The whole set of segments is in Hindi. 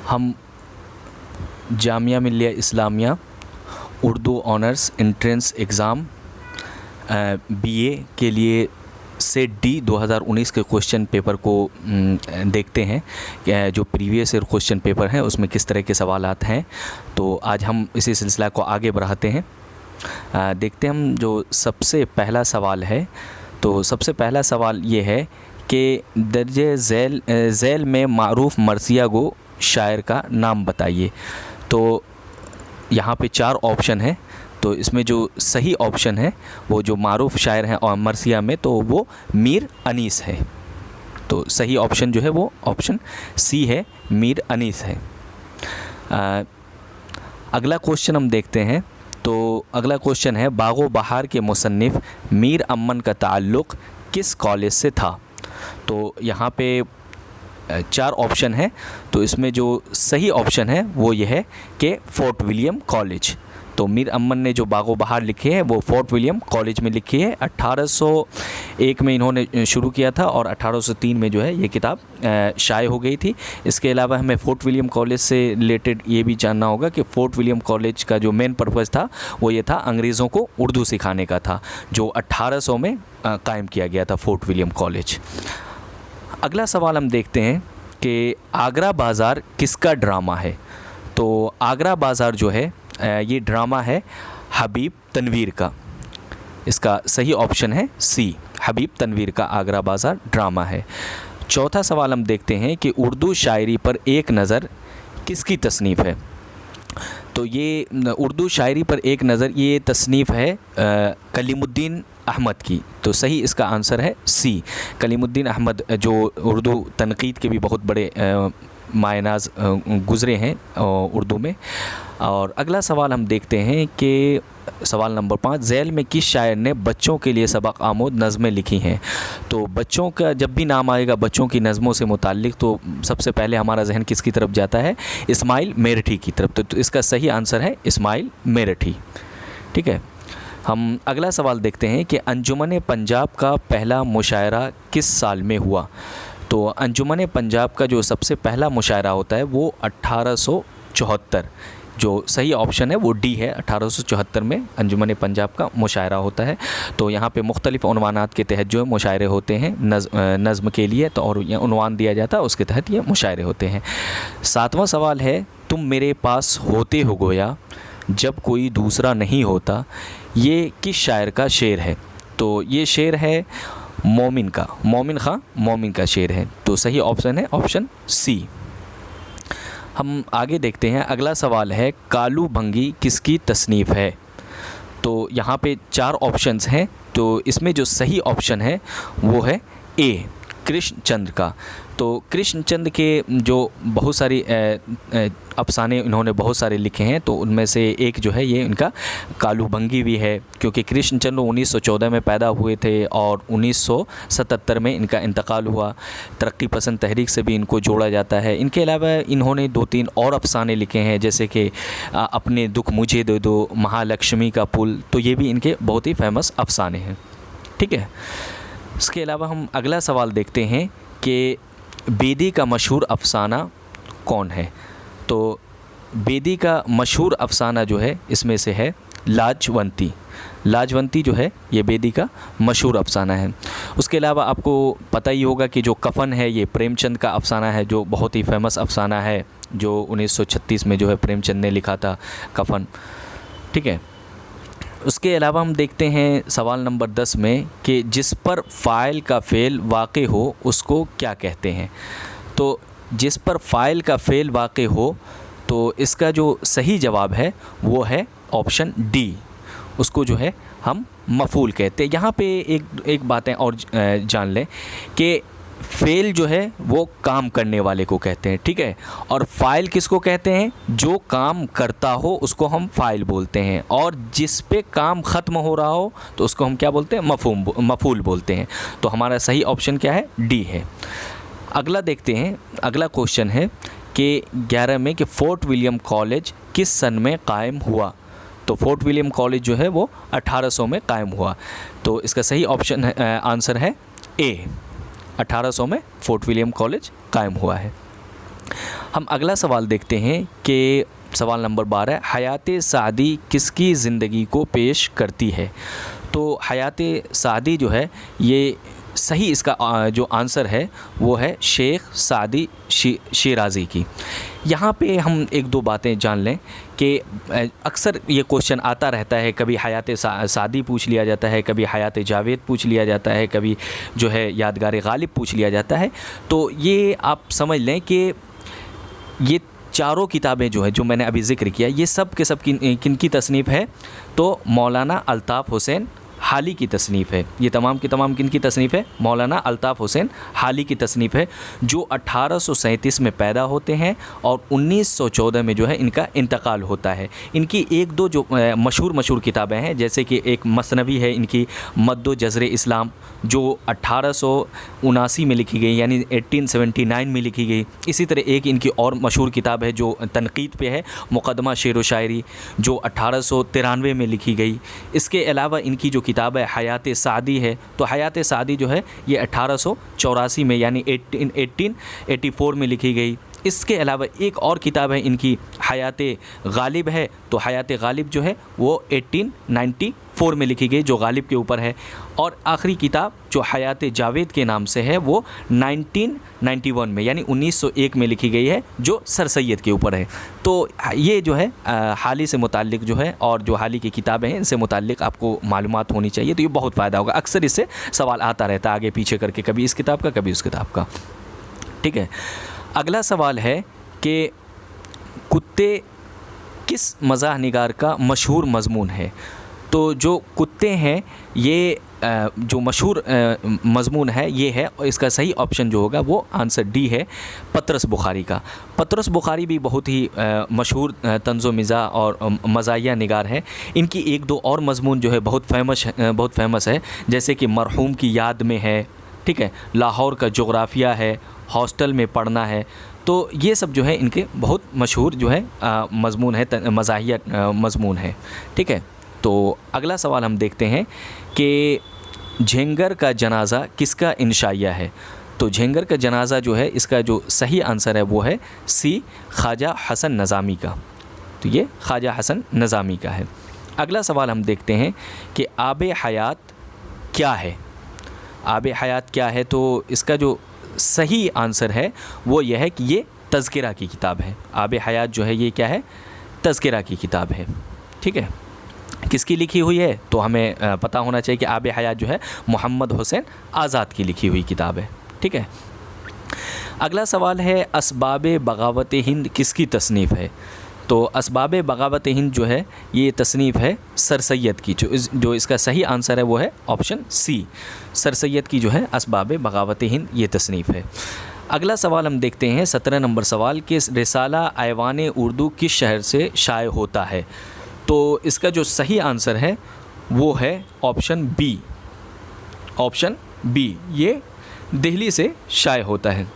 हम Jamia Millia Islamia Urdu honours entrance exam BA के लिए सेट डी 2019 के क्वेश्चन पेपर को देखते हैं जो प्रीवियस ईयर क्वेश्चन पेपर हैं उसमें किस तरह के सवालात हैं। तो आज हम इसी सिलसिला को आगे बढ़ाते हैं। देखते हैं हम जो सबसे पहला सवाल है। तो सबसे पहला सवाल ये है कि दर्जे झैल में मारूफ़ मरसिया गो शायर का नाम बताइए। तो यहाँ पे 4 ऑप्शन है। तो इसमें जो सही ऑप्शन है वो जो मारूफ़ शायर हैं और मरसिया में तो वो मीर अनीस है। तो सही ऑप्शन जो है वो ऑप्शन सी है, मीर अनीस है। अगला क्वेश्चन हम देखते हैं। तो अगला क्वेश्चन है बागो बहार के मुसन्निफ़ मीर अमन का ताल्लुक़ किस कॉलेज से था। तो यहाँ पे 4 ऑप्शन है। तो इसमें जो सही ऑप्शन है वो ये है कि फोर्ट विलियम कॉलेज। तो मीर अमन ने जो बागो बहार लिखी है वो फोर्ट विलियम कॉलेज में लिखी है। 1801 में इन्होंने शुरू किया था और 1803 में जो है ये किताब शाये हो गई थी। इसके अलावा हमें फोर्ट विलियम कॉलेज से रिलेटेड ये भी जानना होगा कि फोर्ट विलियम कॉलेज का जो मेन पर्पज़ था वो ये था अंग्रेज़ों को उर्दू सिखाने का था, जो 1800 में कायम किया गया था फोर्ट विलियम कॉलेज। अगला सवाल हम देखते हैं कि आगरा बाज़ार किसका ड्रामा है। तो आगरा बाज़ार जो है ये ड्रामा है हबीब तनवीर का। इसका सही ऑप्शन है सी, हबीब तनवीर का आगरा बाज़ार ड्रामा है। चौथा सवाल हम देखते हैं कि उर्दू शायरी पर एक नज़र किसकी तसनीफ़ है। तो ये उर्दू शायरी पर एक नज़र ये तसनीफ़ है कलीमुद्दीन अहमद की। तो सही इसका आंसर है सी, कलीमुद्दीन अहमद, जो उर्दू तनक़ीद के भी बहुत बड़े मायनाज गुज़रे हैं उर्दू में। और अगला सवाल हम देखते हैं कि सवाल नंबर 5, झैल में किस शायर ने बच्चों के लिए सबक आमोद नज़में लिखी हैं। तो बच्चों का जब भी नाम आएगा बच्चों की नज़मों से मुताल्लिक़ तो सबसे पहले हमारा जहन किसकी तरफ जाता है, इस्माइल मेरठी की तरफ। तो इसका सही आंसर है इस्माइल मेरठी। ठीक है, हम अगला सवाल देखते हैं कि अंजुमन पंजाब का पहला मुशायरा किस साल में हुआ। तो अंजुमन पंजाब का जो सबसे पहला मुशायरा होता है वो 1874, जो सही ऑप्शन है वो डी है। 1874 में अंजुमन पंजाब का मुशायरा होता है। तो यहाँ पे मुख्तलिफ़ उन्वानात के तहत जो मुशायरे होते हैं नज़्म के लिए, तो और यह उन्वान दिया जाता है उसके तहत ये मुशायरे होते हैं। 7वां सवाल है तुम मेरे पास होते हो गोया जब कोई दूसरा नहीं होता, ये किस शायर का शेर है। तो ये शेर है मोमिन का, मोमिन ख़ां मोमिन का शेर है। तो सही ऑप्शन है ऑप्शन सी। हम आगे देखते हैं। अगला सवाल है कालू भंगी किसकी तसनीफ़ है। तो यहाँ पे 4 ऑप्शंस हैं। तो इसमें जो सही ऑप्शन है वो है ए, कृष्णचंद्र का। तो कृष्णचंद्र के जो बहुत सारी अफसाने इन्होंने बहुत सारे लिखे हैं, तो उनमें से एक जो है ये इनका कालू भंगी भी है, क्योंकि कृष्णचंद्र 1914 में पैदा हुए थे और 1977 में इनका इंतकाल हुआ। तरक्की पसंद तहरीक से भी इनको जोड़ा जाता है। इनके अलावा इन्होंने 2-3 और अफसाने लिखे हैं, जैसे कि अपने दुख मुझे दे दो, महालक्ष्मी का पुल। तो ये भी इनके बहुत ही फेमस अफसाने हैं। ठीक है, इसके अलावा हम अगला सवाल देखते हैं कि बेदी का मशहूर अफसाना कौन है। तो बेदी का मशहूर अफसाना जो है इसमें से है लाजवंती। लाजवंती जो है ये बेदी का मशहूर अफसाना है। उसके अलावा आपको पता ही होगा कि जो कफ़न है ये प्रेमचंद का अफसाना है, जो बहुत ही फेमस अफसाना है, जो 1936 में जो है प्रेमचंद ने लिखा था कफ़न। ठीक है, उसके अलावा हम देखते हैं सवाल नंबर 10 में कि जिस पर फ़ाइल का फ़ेल वाक़े हो उसको क्या कहते हैं। तो जिस पर फ़ाइल का फ़ेल वाक़े हो तो इसका जो सही जवाब है वो है ऑप्शन डी, उसको जो है हम मफ़ूल कहते हैं। यहाँ पे एक बातें और जान लें कि फ़ेल जो है वो काम करने वाले को कहते हैं। ठीक है, और फ़ाइल किसको कहते हैं, जो काम करता हो उसको हम फ़ाइल बोलते हैं, और जिस पे काम ख़त्म हो रहा हो तो उसको हम क्या बोलते हैं, मफ़ूल बोलते हैं। तो हमारा सही ऑप्शन क्या है, डी है। अगला देखते हैं। अगला क्वेश्चन है कि 11 में कि फोर्ट विलियम कॉलेज किस सन में कायम हुआ। तो फोर्ट विलियम कॉलेज जो है वो 1800 में कायम हुआ। तो इसका सही ऑप्शन आंसर है ए, 1800 में फोर्ट विलियम कॉलेज कायम हुआ है। हम अगला सवाल देखते हैं कि सवाल नंबर 12, हयात सादी किसकी ज़िंदगी को पेश करती है। तो हयात सादी जो है ये सही इसका जो आंसर है वो है शेख सादी शिराज़ी की। यहाँ पे हम एक दो बातें जान लें कि अक्सर ये क्वेश्चन आता रहता है, कभी हयात सादी पूछ लिया जाता है, कभी हयात जावेद पूछ लिया जाता है, कभी जो है यादगार गालिब पूछ लिया जाता है। तो ये आप समझ लें कि ये चारों किताबें जो है जो मैंने अभी ज़िक्र किया ये सब के सब किन की तसनीफ़ है, तो मौलाना अल्ताफ़ हुसैन हाली की तसनीफ़ है। ये तमाम की तमाम किन की तसनीफ़ है, मौलाना अल्ताफ़ हुसैन हाली की तसनीफ़ है, जो 1837 में पैदा होते हैं और 1914 में जो है इनका इंतकाल होता है। इनकी एक दो जो मशहूर किताबें हैं, जैसे कि एक मसनवी है इनकी मद्दो जज़र इस्लाम, जो 1879 में लिखी गई, यानी 1879 में लिखी गई। इसी तरह एक इनकी और मशहूर किताब है जो तनक़ीद पे है, मुक़दमा शेर व शायरी, जो 1893 में लिखी गई। इसके अलावा इनकी जो किताब है हयात सादी है, तो हयात सादी जो है ये 1884 में यानी 1884 में लिखी गई। इसके अलावा एक और किताब है इनकी हयात गालिब है, तो हयात गालिब जो है वो 1894 में लिखी गई, जो गालिब के ऊपर है। और आखिरी किताब जो हयात जावेद के नाम से है वो 1991 में यानी 1901 में लिखी गई है, जो सर सैयद के ऊपर है। तो ये जो है हाली से मुताल्लिक़ जो है, और जो हाली की किताबें हैं इनसे मुताल्लिक़ आपको मालूमात होनी चाहिए, तो ये बहुत फ़ायदा होगा। अक्सर इससे सवाल आता रहता है आगे पीछे करके, कभी इस किताब का कभी उस किताब का। ठीक है, अगला सवाल है कि कुत्ते किस मज़ाह निगार का मशहूर मज़मून है। तो जो कुत्ते हैं ये जो मशहूर मज़मून है ये है, और इसका सही ऑप्शन जो होगा वो आंसर डी है, पतरस बुखारी का। पतरस बुखारी भी बहुत ही मशहूर तंज़ो मिज़ाह और मज़ाहिया निगार है। इनकी एक दो और मज़मून जो है बहुत फेमस है, जैसे कि मरहूम की याद में है, ठीक है, लाहौर का जोग्राफ़िया है, हॉस्टल में पढ़ना है। तो ये सब जो है इनके बहुत मशहूर जो है मज़मून है, मज़ाहिया मज़मून है। ठीक है, तो अगला सवाल हम देखते हैं कि झेंगर का जनाज़ा किसका इंशाइया है। तो झेंगर का जनाज़ा जो है इसका जो सही आंसर है वो है सी, ख्वाजा हसन नज़ामी का। तो ये ख्वाजा हसन नज़ामी का है। अगला सवाल हम देखते हैं कि आब हयात क्या है। आब हयात क्या है, तो इसका जो सही आंसर है वो यह है कि ये तज़किरा की किताब है। आब हयात जो है ये क्या है, तज़किरा की किताब है। ठीक है, किसकी लिखी हुई है, तो हमें पता होना चाहिए कि आब हयात जो है मोहम्मद हुसैन आज़ाद की लिखी हुई किताब है। ठीक है, अगला सवाल है असबाब बगावत हिंद किसकी तसनीफ़ है। तो असबाब बगावत हिंद जो है ये तसनीफ़ है सर सैयद की। जो इसका सही आंसर है वो है ऑप्शन सी, सर सैयद की जो है असबाब बगावत हिंद ये तसनीफ़ है। अगला सवाल हम देखते हैं 17 नंबर सवाल कि रिसाला ऐवान उर्दू किस शहर से शाये होता है। तो इसका जो सही आंसर है वो है ऑप्शन बी, ऑप्शन बी, ये दिल्ली से शाये होता है।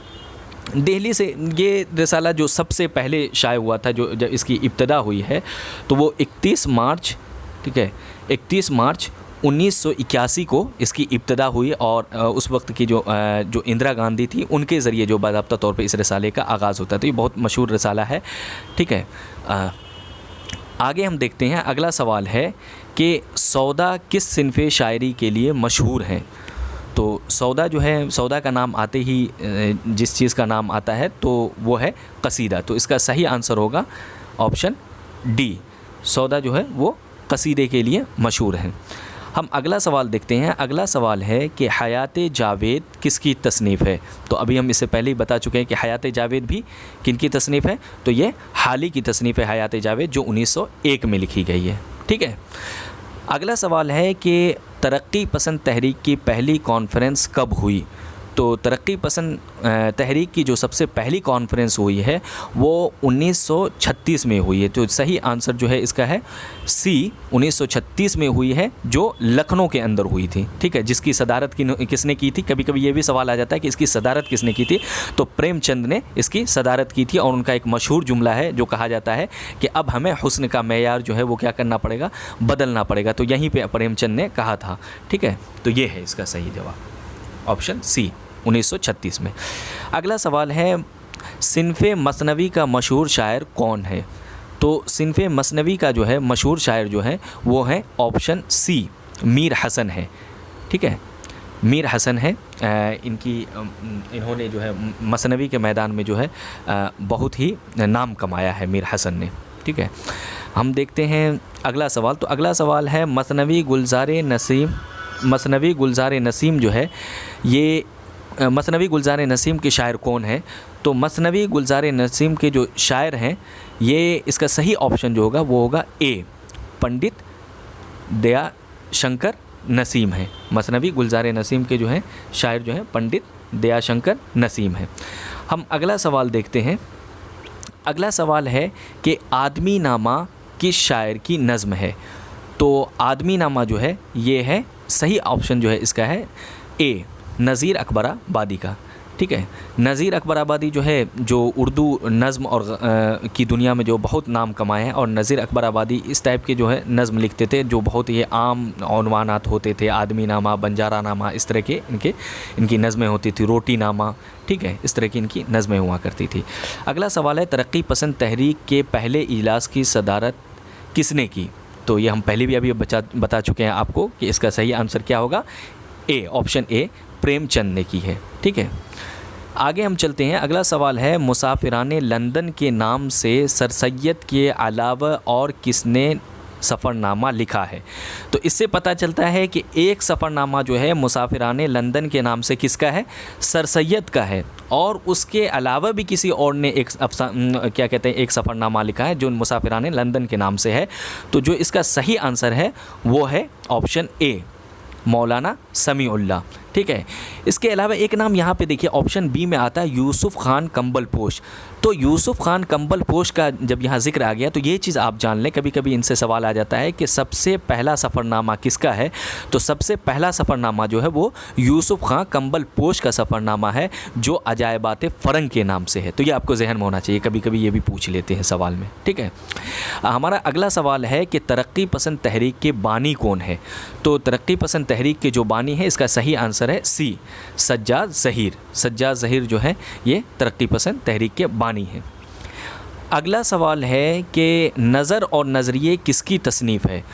दिल्ली से ये रिसाला जो सबसे पहले शाये हुआ था, जो जब इसकी इब्तदा हुई है, तो वो 31 मार्च, ठीक है, 31 मार्च 1981 को इसकी इब्तदा हुई। और उस वक्त की जो इंदिरा गांधी थी उनके ज़रिए जो बाज़ाब्ता तौर पे इस रिसाले का आगाज़ होता है। तो ये बहुत मशहूर रिसाला है। ठीक है, आगे हम देखते हैं। अगला सवाल है कि सौदा किस सिनफ़े शायरी के लिए मशहूर हैं। तो सौदा जो है, सौदा का नाम आते ही जिस चीज़ का नाम आता है तो वो है कसीदा। तो इसका सही आंसर होगा ऑप्शन डी, सौदा जो है वो कसीदे के लिए मशहूर है। हम अगला सवाल देखते हैं। अगला सवाल है कि हयात जावेद किसकी तसनीफ़ है। तो अभी हम इससे पहले ही बता चुके हैं कि हयात जावेद भी किन की तसनीफ़ है, तो ये हाली की तसनीफ़ है हयात जावेद, जो 1901 में लिखी गई है। ठीक है, अगला सवाल है कि तरक्की पसंद तहरीक की पहली कॉन्फ्रेंस कब हुई। तो तरक्की पसंद तहरीक की जो सबसे पहली कॉन्फ्रेंस हुई है वो 1936 में हुई है। तो सही आंसर जो है इसका है सी, 1936 में हुई है, जो लखनऊ के अंदर हुई थी। ठीक है, जिसकी सदारत किसने की थी। कभी कभी ये भी सवाल आ जाता है कि इसकी सदारत किसने की थी। तो प्रेमचंद ने इसकी सदारत की थी। और उनका एक मशहूर जुमला है जो कहा जाता है कि अब हमें हुस्न का मेयार जो है वो क्या करना पड़ेगा, बदलना पड़ेगा। तो यहीं पर प्रेमचंद ने कहा था। ठीक है, तो ये है इसका सही जवाब, ऑप्शन सी, 1936 में। अगला सवाल है सिनफ़े मसनवी का मशहूर शायर कौन है? तो सिनफ़े मसनवी का जो है मशहूर शायर जो है वो है ऑप्शन सी, मीर हसन है। ठीक है, मीर हसन है। इन्होंने जो है मसनवी के मैदान में जो है बहुत ही नाम कमाया है मीर हसन ने। ठीक है, हम देखते हैं अगला सवाल। तो अगला सवाल है मसनवी गुलज़ार नसीम जो है ये मसनवी गुलज़ार नसीम के शायर कौन है? तो मसनवी गुलज़ार नसीम के जो शायर हैं ये इसका सही ऑप्शन जो होगा वो होगा ए, पंडित दया शंकर नसीम है। मसनवी गुलज़ार नसीम के जो हैं शायर जो हैं पंडित दया शंकर नसीम है। हम अगला सवाल देखते हैं। अगला सवाल है कि आदमी नामा किस शायर की नज़्म है? तो आदमी नामा जो है ये है, सही ऑप्शन जो है इसका है ए, नज़ीर अकबराबादी का। ठीक है, नज़ीर अकबराबादी जो है जो उर्दू नज़्म और की दुनिया में जो बहुत नाम कमाए हैं, और नज़ीर अकबराबादी इस टाइप के जो है नज़्म लिखते थे जो बहुत ही आम उन्वानात होते थे, आदमी नामा, बंजारा नामा, इस तरह के इनकी नज़में होती थी, रोटी नामा। ठीक है, इस तरह की इनकी नज़में हुआ करती थी। अगला सवाल है तरक्की पसंद तहरीक के पहले इजलास की सदारत किसने की? तो ये हम पहले भी अभी बता चुके हैं आपको कि इसका सही आंसर क्या होगा, ए, ऑप्शन ए, प्रेमचंद ने की है। ठीक है, आगे हम चलते हैं। अगला सवाल है मुसाफिराने लंदन के नाम से सर सैयद के अलावा और किसने सफ़रनामा लिखा है? तो इससे पता चलता है कि एक सफ़रनामा जो है मुसाफिराने लंदन के नाम से किसका है, सर सैयद का है, और उसके अलावा भी किसी और ने एक एक सफ़रनामा लिखा है जो मुसाफिराने लंदन के नाम से है। तो जो इसका सही आंसर है वो है ऑप्शन ए, मौलाना समीउल्लाह। ठीक है, इसके अलावा एक नाम यहाँ पे देखिए ऑप्शन बी में आता है यूसुफ़ खान कंबलपोश। तो यूसुफ़ खान कंबलपोश का जब यहाँ जिक्र आ गया तो ये चीज़ आप जान लें, कभी कभी इनसे सवाल आ जाता है कि सबसे पहला सफ़रनामा किसका है? तो सबसे पहला सफ़रनामा जो है वो यूसुफ़ खान कंबलपोश का सफ़रनामा है जो अजायबात फ़रंग के नाम से है। तो ये आपको जहन में होना चाहिए, कभी कभी ये भी पूछ लेते हैं सवाल में। ठीक है, हमारा अगला सवाल है कि तरक्की पसंद तहरीक के बानी कौन है? तो तरक्की पसंद तहरीक के जो बानी है इसका सही आंसर है सी, सज्जाद ज़हीर। सज्जाद ज़हीर जो है ये तरक्की पसंद तहरीक के बानी है। अगला सवाल है कि नज़र और नज़रिए किसकी तसनीफ़ है?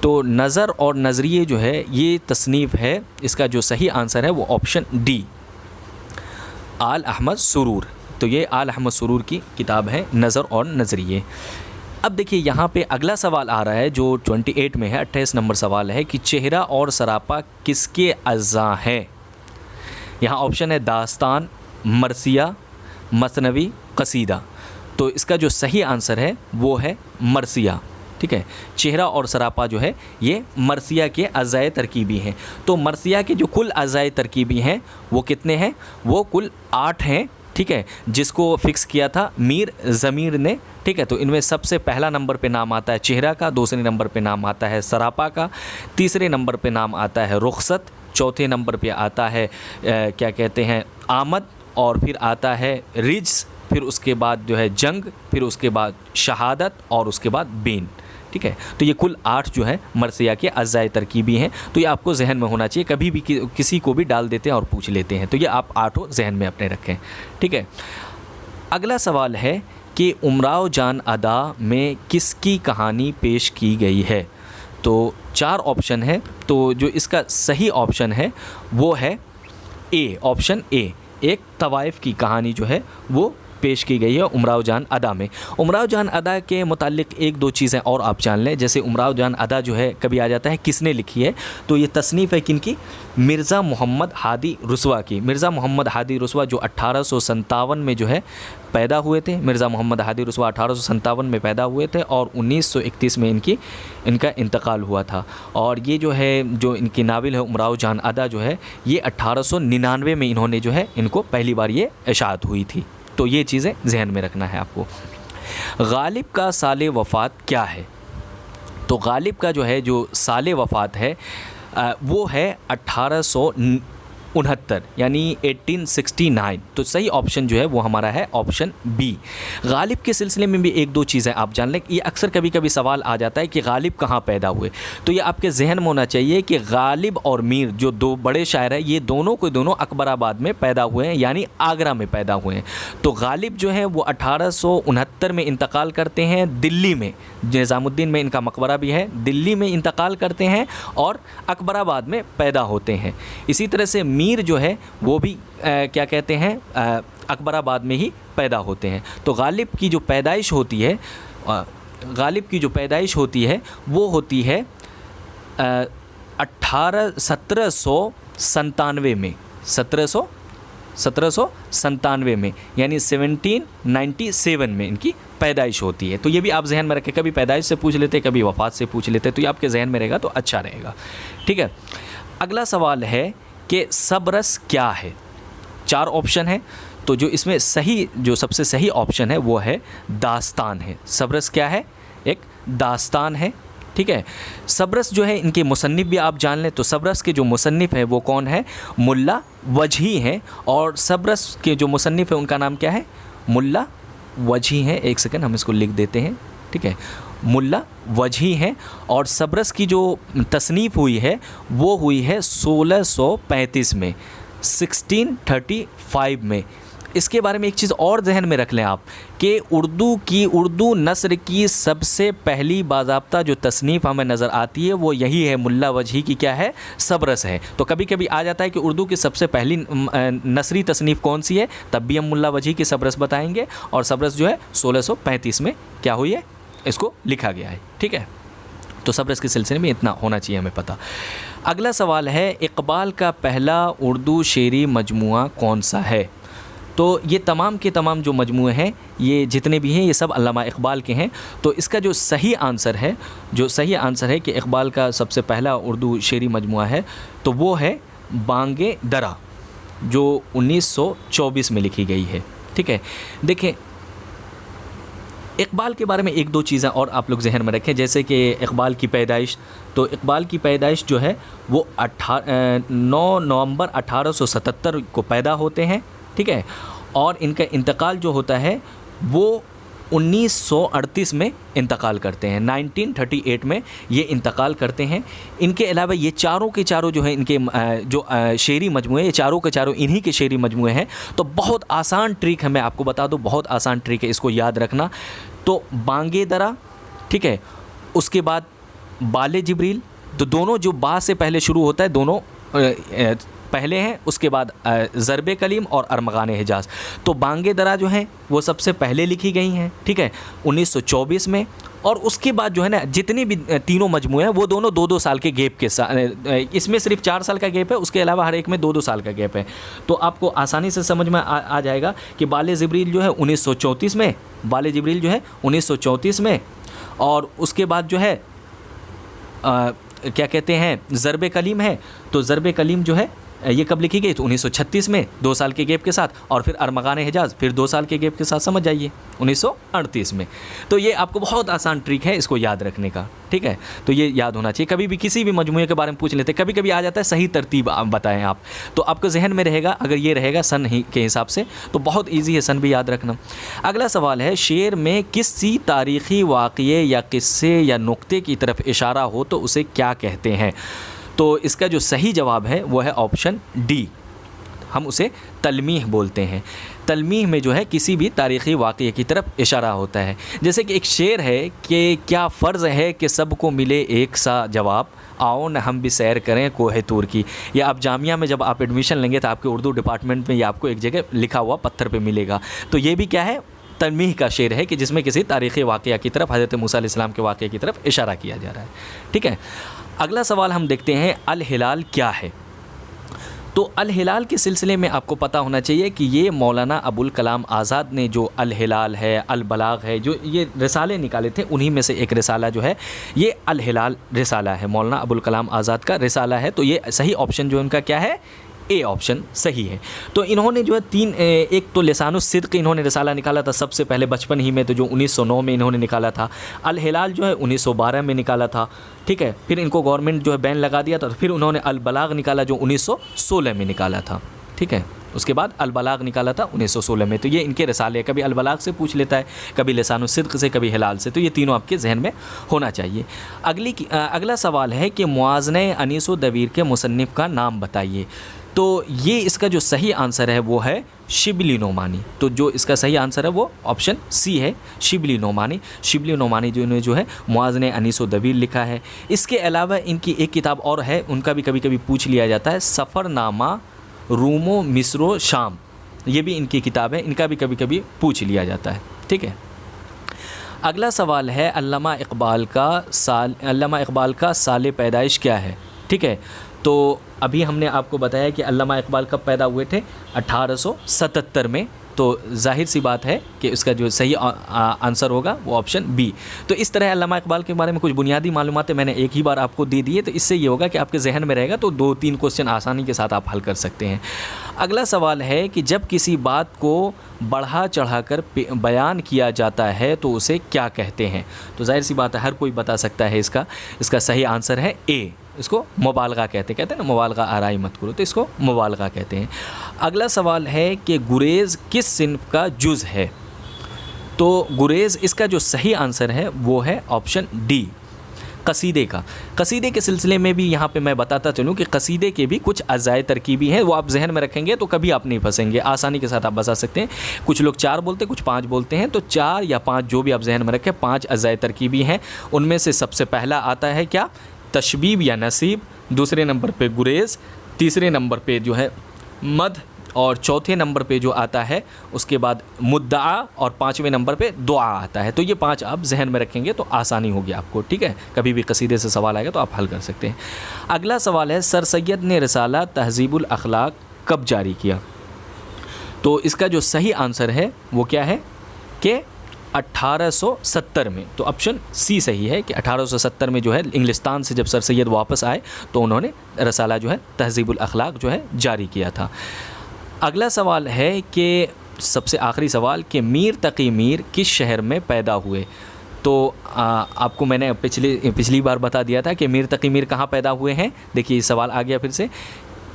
तो नज़र और नज़रिए जो है ये तसनीफ़ है, इसका जो सही आंसर है वो ऑप्शन डी, आल अहमद सुरूर। तो ये आल अहमद सुरूर की किताब है नज़र और नज़रिए। अब देखिए यहाँ पे अगला सवाल आ रहा है जो 28 में है, 28 नंबर सवाल है कि चेहरा और सरापा किसके अज़्ज़ा हैं? यहाँ ऑप्शन है दास्तान, मरसिया, मसनवी, कसीदा। तो इसका जो सही आंसर है वो है मरसिया। ठीक है, चेहरा और सरापा जो है ये मरसिया के अज़्ज़ाए तरकीबी हैं। तो मरसिया के जो कुल अज़्ज़ाए तरकीबी हैं वो कितने हैं? वो कुल 8 हैं। ठीक है, जिसको फ़िक्स किया था मीर ज़मीर ने। ठीक है, तो इनमें सबसे पहला नंबर पे नाम आता है चेहरा का, दूसरे नंबर पे नाम आता है सरापा का, तीसरे नंबर पे नाम आता है रुखसत, चौथे नंबर पे आता है आमद, और फिर आता है रिज्स, फिर उसके बाद जो है जंग, फिर उसके बाद शहादत, और उसके बाद बीन। ठीक है, तो ये कुल 8 जो है मरसिया के अज़्ज़ाए तरकीबी हैं। तो ये आपको जहन में होना चाहिए, कभी भी किसी को भी डाल देते हैं और पूछ लेते हैं, तो ये आप 8 जहन में अपने रखें। ठीक है, अगला सवाल है कि उमराव जान अदा में किसकी कहानी पेश की गई है? तो 4 ऑप्शन है, तो जो इसका सही ऑप्शन है वो है ए, ऑप्शन ए, एक तवाइफ की कहानी जो है वो पेश की गई है उमराव जान अदा में। उमराव जान अदा के मुतालिक एक दो चीज़ें और आप जान लें, जैसे उमराव जान अदा जो है कभी आ जाता है किसने लिखी है, तो ये तसनीफ़ है किनकी? मिर्ज़ा मोहम्मद हादी रुस्वा की। मिर्ज़ा मोहम्मद हादी रुस्वा जो 1857 में जो है पैदा हुए थे। मिर्ज़ा मोहम्मद हादी रुस्वा 1857 में पैदा हुए थे और 1931 में इनका इंतकाल हुआ था। और ये जो है जो इनकी नावल है उमराव जान अदा जो है ये 1899 में इन्होंने जो है इनको पहली बार ये इशाअत हुई थी। तो ये चीज़ें जहन में रखना है आपको। गालिब का साले वफ़ात क्या है? तो गालिब का जो है जो साले वफ़ात है वो है 1869 यानी 1869। तो सही ऑप्शन जो है वो हमारा है ऑप्शन बी। गालिब के सिलसिले में भी एक दो चीज़ें आप जान लें। ये अक्सर कभी कभी सवाल आ जाता है कि गालिब कहाँ पैदा हुए, तो ये आपके जहन में होना चाहिए कि गालिब और मीर जो दो बड़े शायर हैं ये दोनों के दोनों अकबराबाद में पैदा हुए हैं, यानी आगरा में पैदा हुए हैं। तो गालिब जो है वो 1869 में इंतकाल करते हैं दिल्ली में, निज़ामुद्दीन में इनका मकबरा भी है, दिल्ली में इंतकाल करते हैं और अकबराबाद में पैदा होते हैं। इसी तरह से मीर जो है वो भी क्या कहते हैं अकबराबाद में ही पैदा होते हैं। तो गालिब की जो पैदाइश होती है वो होती है 1797 में, 1797 में, यानी 1797 में इनकी पैदाइश होती है। तो ये भी आप जहन में रखें, कभी पैदाइश से पूछ लेते, कभी वफ़ात से पूछ लेते, तो ये आपके जहन में रहेगा तो अच्छा रहेगा। ठीक है, अगला सवाल है कि सबरस क्या है। 4 ऑप्शन है, तो जो इसमें सही, जो सबसे सही ऑप्शन है वो है दास्तान है। सबरस क्या है? एक दास्तान है। ठीक है, सबरस जो है इनके मुसन्निफ भी आप जान लें, तो सबरस के जो मुसन्निफ है वो कौन है? मुल्ला वजही हैं। और सबरस के जो मुसन्निफ है उनका नाम क्या है? मुल्ला वजही हैं। एक सेकंड हम इसको लिख देते हैं। ठीक है, मुल्ला वजही हैं। और सबरस की जो तसनीफ़ हुई है वो हुई है 1635 में, 1635 में। इसके बारे में एक चीज़ और जहन में रख लें आप कि उर्दू नस्र की सबसे पहली बाज़ाब्ता जो तसनीफ़ हमें नज़र आती है वो यही है, मुल्ला वजही की क्या है? सबरस है। तो कभी कभी आ जाता है कि उर्दू की सबसे पहली नसरी तसनीफ़ कौन सी है, तब भी हम मुल्ला वजही की सबरस बताएंगे। और सबरस जो है 1635 में क्या हुई है, इसको लिखा गया है। ठीक है, तो सबरस के सिलसिले में इतना होना चाहिए हमें पता। अगला सवाल है, इकबाल का पहला उर्दू शेरी मजमुआ कौन सा है? तो ये तमाम के तमाम जो मजमूए हैं, ये जितने भी हैं, ये सब अल्लामा इकबाल के हैं। तो इसका जो सही आंसर है कि इकबाल का सबसे पहला उर्दू शेरी मजमूआ है तो वो है बांगे दरा, जो 1924 में लिखी गई है। ठीक है, देखें इकबाल के बारे में एक दो चीज़ें और आप लोग जहन में रखें, जैसे कि इकबाल की पैदाइश। तो इकबाल की पैदाइश जो है वो 9 नवंबर 1877 को पैदा होते हैं। ठीक है, और इनका इंतकाल जो होता है वो 1938 में इंतकाल करते हैं, 1938 में ये इंतकाल करते हैं। इनके अलावा ये चारों के चारों जो है इनके जो शेरी मजमूए, ये चारों के चारों इन्हीं के शेरी मजमूए हैं। तो बहुत आसान ट्रिक है, मैं आपको बता दूं, बहुत आसान ट्रिक है, इसको याद रखना। तो बांगे दरा, ठीक है, उसके बाद बाले जिब्रील, तो दोनों जो बा से पहले शुरू होता है दोनों पहले हैं, उसके बाद ज़रबे कलीम और अरमगान हिजाज। तो बांगे दरा जो हैं वो सबसे पहले लिखी गई हैं। ठीक है, 1924 में। और उसके बाद जो है ना जितने भी तीनों मजमूए हैं वो दोनों 2-2 साल के गैप के साथ, इसमें सिर्फ 4 साल का गैप है, उसके अलावा हर एक में 2-2 साल का गैप है। तो आपको आसानी से समझ में आ जाएगा कि बाले जिब्रील जो है 1934 में, बाले जिब्रील जो है 1934 में। और उसके बाद जो है क्या कहते हैं ज़रबे कलीम है, तो ज़रबे कलीम जो है ये कब लिखी गई? तो 1936 में, 2 साल के गैप के साथ। और फिर अरमगान हिजाज फिर 2 साल के गैप के साथ, समझ जाइए 1938 में। तो ये आपको बहुत आसान ट्रिक है इसको याद रखने का। ठीक है, तो ये याद होना चाहिए। कभी भी किसी भी मजमूए के बारे में पूछ लेते, कभी कभी आ जाता है सही तरतीब आप बताएं आप, तो आपको जहन में रहेगा। अगर ये रहेगा सन के हिसाब से तो बहुत ईजी है सन भी याद रखना। अगला सवाल है, शेर में किसी तारीख़ी वाक़ये या किस्से या नुक्ते की तरफ इशारा हो तो उसे क्या कहते हैं? तो इसका जो सही जवाब है वो है ऑप्शन डी, हम उसे तलमीह बोलते हैं। तलमीह में जो है किसी भी तारीख़ी वाक़ये की तरफ इशारा होता है। जैसे कि एक शेर है कि क्या फ़र्ज़ है कि सबको मिले एक सा जवाब, आओ न हम भी सैर करें कोहे तूर की। या आप जामिया में जब आप एडमिशन लेंगे तो आपके उर्दू डिपार्टमेंट में ये आपको एक जगह लिखा हुआ पत्थर पे मिलेगा। तो ये भी क्या है? तलमीह का शेर है कि जिसमें किसी तारीख़ी वाक़या की तरफ, हज़रत मूसा अलैहिस्सलाम के वाक़ये की तरफ इशारा किया जा रहा है। ठीक है, अगला सवाल हम देखते हैं, अल हिलाल क्या है? तो अल हिलाल के सिलसिले में आपको पता होना चाहिए कि ये मौलाना अबुल कलाम आज़ाद ने जो अल हिलाल है, अल बलाग है, जो ये रिसाले निकाले थे, उन्हीं में से एक रिसाला जो है ये अल हिलाल रिसाला है, मौलाना अबुल कलाम आज़ाद का रिसाला है। तो ये सही ऑप्शन जो उनका क्या है? ए ऑप्शन सही है। तो इन्होंने जो है एक तो लिसानुस सिद्क़ इन्होंने रिसाला निकाला था सबसे पहले बचपन ही में, तो जो 1909 में इन्होंने निकाला था। अल हिलाल जो है 1912 में निकाला था, ठीक है। फिर इनको गवर्नमेंट जो है बैन लगा दिया था। फिर उन्होंने अल बलाग निकाला जो 1916 में निकाला था, ठीक है। उसके बाद अल बलाग निकाला था 1916 में। तो ये इनके रिसाले, कभी अल बलाग से पूछ लेता है, कभी लिसानुस सिद्क़ से, कभी हिलाल से। तो ये तीनों आपके जहन में होना चाहिए। अगला सवाल है कि मुआज़ने अनीस व दवीर के मुसन्निफ़ का नाम बताइए। तो ये इसका जो सही आंसर है वो है शिबली नोमानी। तो जो इसका सही आंसर है वो ऑप्शन सी है, शिबली नोमानी। शिबली नोमानी जो है मुआज़ने अनीस व दवीर लिखा है। इसके अलावा इनकी एक किताब और है, उनका भी कभी कभी पूछ लिया जाता है, सफ़रनामा रूमो मिस्रो शाम। ये भी इनकी किताब है, इनका भी कभी कभी पूछ लिया जाता है, ठीक है। अगला सवाल है अल्लामा इक़बाल का साल पैदाइश क्या है, ठीक है। तो अभी हमने आपको बताया कि अल्लामा इक़बाल कब पैदा हुए थे, 1877 में। तो जाहिर सी बात है कि इसका जो सही आंसर होगा वो ऑप्शन बी। तो इस तरह अल्लामा इक़बाल के बारे में कुछ बुनियादी मालूमातें मैंने एक ही बार आपको दे दी है, तो इससे ये होगा कि आपके जहन में रहेगा, तो 2-3 क्वेश्चन आसानी के साथ आप हल कर सकते हैं। अगला सवाल है कि जब किसी बात को बढ़ा चढ़ाकर बयान किया जाता है तो उसे क्या कहते हैं। तो जाहिर सी बात है हर कोई बता सकता है इसका सही आंसर है ए, इसको मुबालगा कहते हैं ना, मुबालगा आराई मत करो, तो इसको मुबालगा कहते हैं। अगला सवाल है कि गुरेज़ किस सिन्फ का जुज़ है। तो गुरेज़ इसका जो सही आंसर है वो है ऑप्शन डी, कसीदे का। कसीदे के सिलसिले में भी यहाँ पे मैं बताता चलूँ कि कसीदे के भी कुछ अज़ाए तरकीबी हैं, वो आप जहन में रखेंगे तो कभी आप नहीं फंसेंगे, आसानी के साथ आप बता सकते हैं। कुछ लोग 4 बोलते हैं, कुछ 5 बोलते हैं, तो 4 या 5 जो भी आप जहन में रखें, 5 अज़ाए तरकीबी हैं। उनमें से सबसे पहला आता है क्या, तशबीब या नसीब। दूसरे नंबर पे गुरेज़, तीसरे नंबर पे जो है मद, और चौथे नंबर पे जो आता है उसके बाद मुद्दा, और 5वें नंबर पे दुआ आता है। तो ये 5 आप जहन में रखेंगे तो आसानी होगी आपको, ठीक है। कभी भी कसीदे से सवाल आएगा तो आप हल कर सकते हैं। अगला सवाल है सर सैयद ने रिसाला तहज़ीबुल अखलाक कब जारी किया। तो इसका जो सही आंसर है वो क्या है कि 1870 में। तो ऑप्शन सी सही है कि 1870 में जो है इंग्लिस्तान से जब सर सैयद वापस आए तो उन्होंने रसाला जो है तहज़ीबुल अखलाक जो है जारी किया था। अगला सवाल है कि सबसे आखिरी सवाल कि मीर तकी मीर किस शहर में पैदा हुए। तो आपको मैंने पिछली बार बता दिया था कि मीर तकी मीर कहाँ पैदा हुए हैं। देखिए सवाल आ गया फिर से,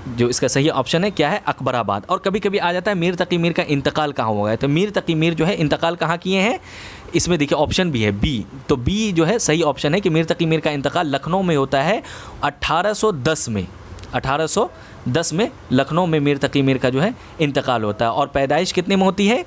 जो इसका सही ऑप्शन है क्या है, अकबराबाद। और कभी कभी आ जाता है मीर तकी मीर का इंतकाल कहाँ हुआ है। तो मीर तकी मीर जो है इंतकाल कहाँ किए हैं, इसमें देखिए ऑप्शन भी है बी। तो बी जो है सही ऑप्शन है कि मीर तकी मीर का इंतकाल लखनऊ में होता है 1810 में। 1810 में लखनऊ में मीर तकी मीर का जो है इंतकाल होता है। और पैदाइश कितने में होती है,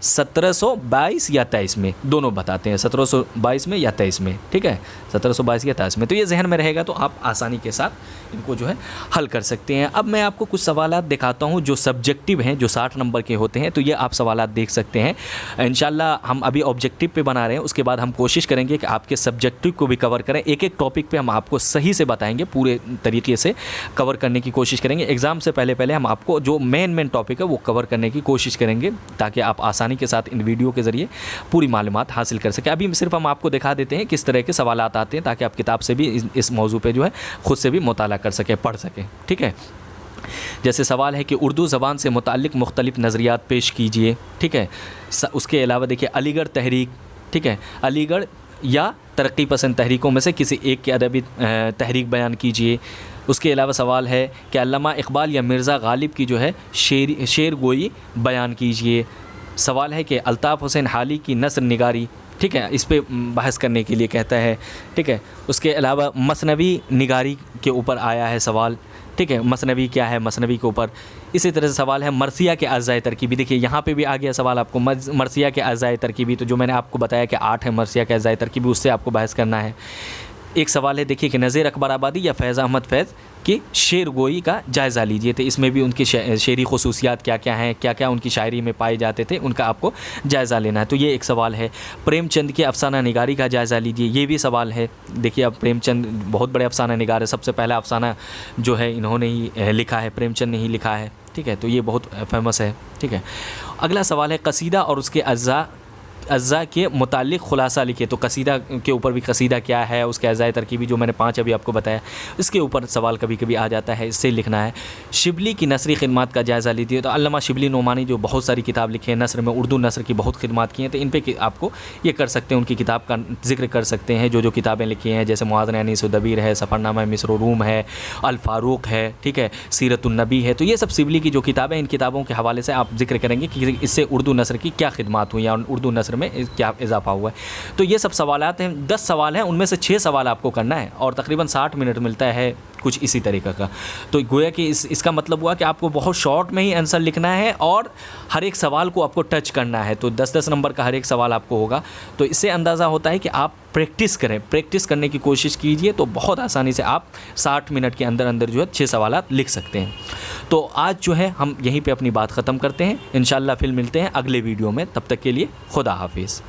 1722 या 23 में, दोनों बताते हैं, 1722 में या 23 में, ठीक है, 1722 या 23 में। तो ये जहन में रहेगा तो आप आसानी के साथ इनको जो है हल कर सकते हैं। अब मैं आपको कुछ सवालात दिखाता हूँ जो सब्जेक्टिव हैं, जो 60 नंबर के होते हैं। तो ये आप सवालात देख सकते हैं। इंशाल्लाह हम अभी ऑब्जेक्टिव पे बना रहे हैं, उसके बाद हम कोशिश करेंगे कि आपके सब्जेक्टिव को भी कवर करें। एक एक टॉपिक पे हम आपको सही से बताएंगे, पूरे तरीके से कवर करने की कोशिश करेंगे। एग्ज़ाम से पहले हम आपको जो मेन टॉपिक है वो कवर करने की कोशिश करेंगे, ताकि आप आसानी के साथ इन वीडियो के ज़रिए पूरी मालूमात हासिल कर सकें। अभी सिर्फ हम आपको दिखा देते हैं किस तरह के सवालात आते हैं, ताकि आप किताब से भी इस मौजू पे जो है ख़ुद से भी मुताला कर सकें, पढ़ सकें, ठीक है। जैसे सवाल है कि उर्दू ज़बान से मुताल्लिक़ मुख्तलिफ नज़रियात पेश कीजिए, ठीक है। उसके अलावा देखिए अलीगढ़ तहरीक, ठीक है, अलीगढ़ या तरक्की पसंद तहरीकों में से किसी एक की अदबी तहरीक बयान कीजिए। उसके अलावा सवाल है कि अल्लामा इक़बाल या मिर्ज़ा गालिब की जो है शेर गोई बयान कीजिए। सवाल है कि अल्ताफ़ हुसैन हाली की नस्र निगारी, ठीक है, इस पे बहस करने के लिए कहता है, ठीक है। उसके अलावा मसनवी निगारी के ऊपर आया है सवाल, ठीक है, मसनवी क्या है, मसनवी के ऊपर। इसी तरह से सवाल है मरसिया के अज़ाए तरकीबी। देखिए यहाँ पे भी आ गया सवाल आपको मरसिया के अज़ाए तरकीबी। तो जो मैंने आपको बताया कि 8 है मरसिया के अज़ाए तरकीबी, उससे आपको बहस करना है। एक सवाल है देखिए कि नज़ीर अकबराबादी या फैज़ अहमद फैज़ की शेर गोई का जायज़ा लीजिए। तो इसमें भी उनकी शेरी खसूसियात क्या क्या हैं, क्या क्या उनकी शायरी में पाए जाते थे, उनका आपको जायज़ा लेना है। तो ये एक सवाल है। प्रेमचंद के अफसाना निगारी का जायज़ा लीजिए, ये भी सवाल है। देखिए अब प्रेमचंद बहुत बड़े अफसाना निगार है, सबसे पहला अफसाना जो है इन्होंने ही लिखा है, प्रेमचंद ने ही लिखा है, ठीक है। तो ये बहुत फेमस है, ठीक है। अगला सवाल है कसीदा और उसके अज्जा अज्जा के मुतालिक खुलासा लिखे। तो कसीदा के ऊपर भी कसीदा क्या है, उसके अज़ाए तरकीबी जो मैंने 5 अभी आपको बताया, इसके ऊपर सवाल कभी कभी आ जाता है, इससे लिखना है। शिबली की नसरी खिदमत का जायज़ा लीजिए। तो अल्लामा शिबली नोमानी जो बहुत सारी किताब लिखी है नसर में, उर्दू नसर की बहुत खिदमत की हैं, तो इन पे आपको ये कर सकते हैं, उनकी किताब का जिक्र कर सकते हैं जो किताबें लिखी हैं, जैसे मुआज़न अनीस दबीर है, सफ़रनामा मिस्र रूम है, अल फ़ारूक है, ठीक है, सीरतुन नबी है। तो ये सब शिबली की जो किताबें, इन किताबों के हवाले से आप जिक्र करेंगे कि इससे उर्दू नसर की क्या खिदमत हुई या उर्दू नसर में क्या इजाफा हुआ है। तो ये सब सवालात हैं, 10 सवाल हैं, उनमें से 6 सवाल आपको करना है और तकरीबन 60 मिनट मिलता है, कुछ इसी तरीक़े का। तो गोया कि इसका मतलब हुआ कि आपको बहुत शॉर्ट में ही आंसर लिखना है और हर एक सवाल को आपको टच करना है। तो 10-10 नंबर का हर एक सवाल आपको होगा। तो इससे अंदाज़ा होता है कि आप प्रैक्टिस करें, प्रैक्टिस करने की कोशिश कीजिए, तो बहुत आसानी से आप 60 मिनट के अंदर अंदर जो है 6 सवालात लिख सकते हैं। तो आज जो है हम यहीं पे अपनी बात ख़त्म करते हैं। इंशाअल्लाह फिर मिलते हैं अगले वीडियो में, तब तक के लिए खुदा हाफिज़।